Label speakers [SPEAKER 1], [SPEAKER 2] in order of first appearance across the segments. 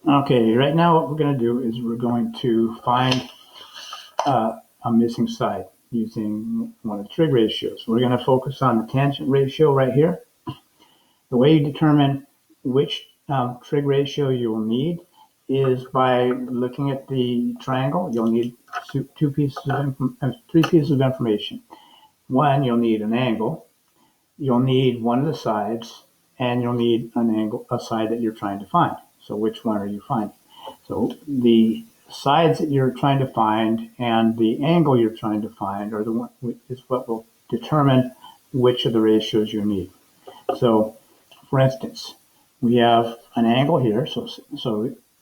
[SPEAKER 1] Okay, right now what we're going to do is we're going to find a missing side using one of the trig ratios. We're going to focus on the tangent ratio right here. The way you determine which trig ratio you will need is by looking at the triangle. You'll need three pieces of information. One, you'll need an angle. You'll need one of the sides, and you'll need a side that you're trying to find. So which one are you finding? So the sides that you're trying to find and the angle you're trying to find is what will determine which of the ratios you need. So, for instance, we have an angle here. So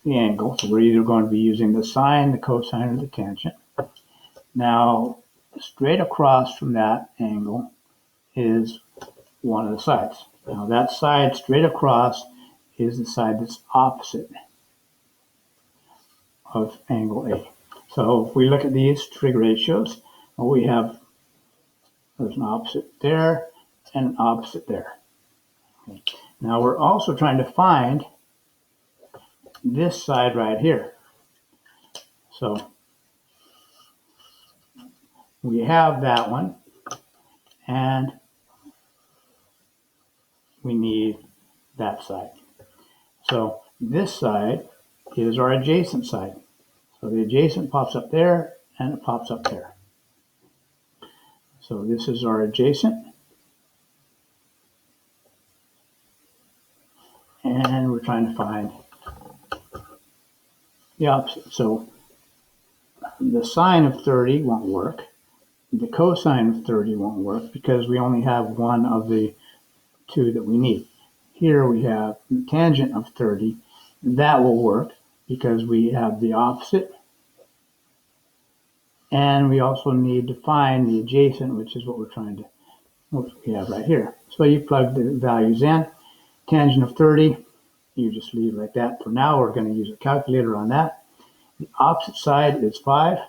[SPEAKER 1] the angle. So we're either going to be using the sine, the cosine, or the tangent. Now, straight across from that angle is one of the sides. Now, that side straight across is the side that's opposite of angle A. So if we look at these trig ratios, we have, there's an opposite there and an opposite there. Okay. Now we're also trying to find this side right here. So we have that one, and we need that side. So this side is our adjacent side. So the adjacent pops up there, and it pops up there. So this is our adjacent. And we're trying to find the opposite. So the sine of 30 won't work. The cosine of 30 won't work because we only have one of the two that we need. Here we have the tangent of 30. That will work because we have the opposite. And we also need to find the adjacent, which is what we have right here. So you plug the values in. Tangent of 30, you just leave like that. For now, we're going to use a calculator on that. The opposite side is 5.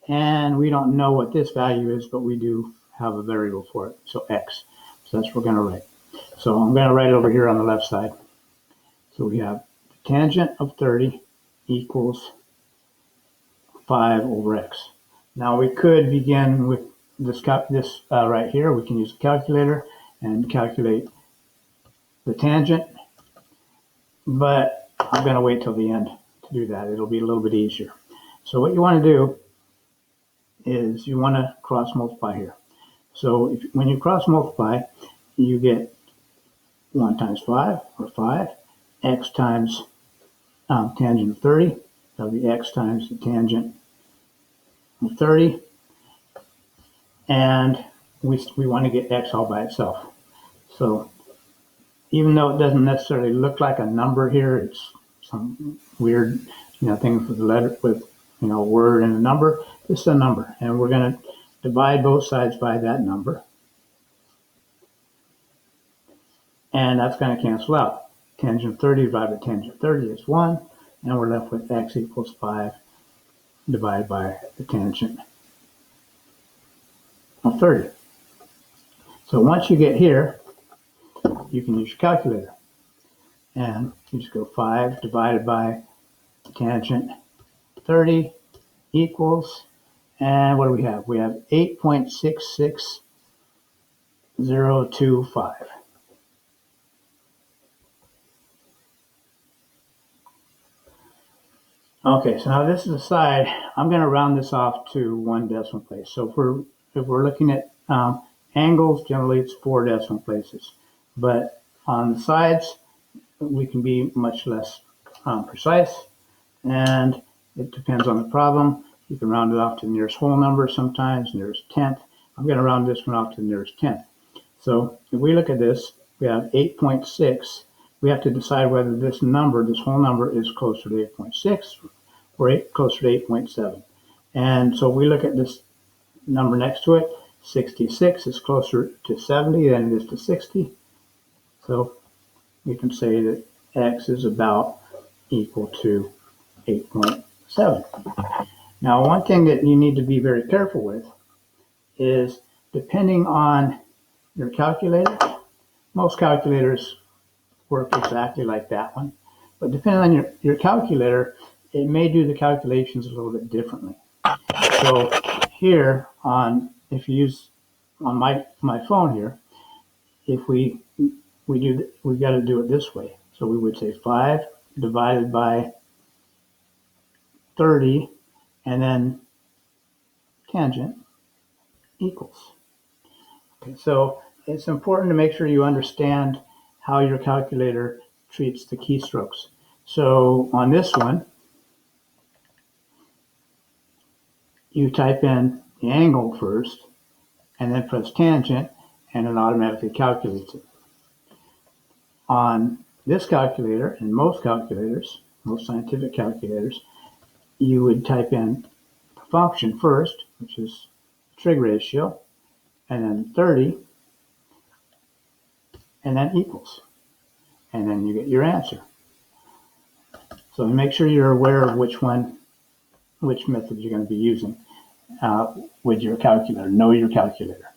[SPEAKER 1] And we don't know what this value is, but we do have a variable for it, so x. So that's what we're going to write. So I'm going to write it over here on the left side. So we have the tangent of 30 equals 5 over x. Now we could begin with this right here. We can use a calculator and calculate the tangent, but I'm going to wait till the end to do that. It'll be a little bit easier. So what you want to do is you want to cross multiply here. So when you cross multiply, you get 1 times 5, or 5, x times tangent of 30. That'll be x times the tangent of 30. And we want to get x all by itself. So even though it doesn't necessarily look like a number here, it's some weird thing with the letter, with a word and a number. This is a number, and we're going to divide both sides by that number. And that's going to cancel out. Tangent 30 divided by tangent 30 is 1, and we're left with x equals 5 divided by the tangent of 30. So once you get here, you can use your calculator. And you just go 5 divided by tangent 30 equals, and what do we have? We have 8.66025. Okay, so now this is the side. I'm going to round this off to 1 decimal place. So if we're looking at angles, generally it's 4 decimal places. But on the sides, we can be much less precise, and it depends on the problem. You can round it off to the nearest whole number sometimes, nearest tenth. I'm going to round this one off to the nearest tenth. So if we look at this, we have 8.6. We have to decide whether this whole number, is closer to 8.6 or closer to 8.7. And so we look at this number next to it. 66 is closer to 70 than it is to 60. So we can say that x is about equal to 8.7. Now, one thing that you need to be very careful with is, depending on your calculator, most calculators work exactly like that one. But depending on your calculator, it may do the calculations a little bit differently. So here if you use on my phone here, if we've got to do it this way. So we would say 5 divided by 30, and then tangent equals. Okay, so it's important to make sure you understand how your calculator treats the keystrokes. So on this one, you type in the angle first, and then press tangent, and it automatically calculates it. On this calculator, and most calculators, most scientific calculators, you would type in the function first, which is trig ratio, and then 30, and then equals. And then you get your answer. So make sure you're aware of which method you're going to be using with your calculator. Know your calculator.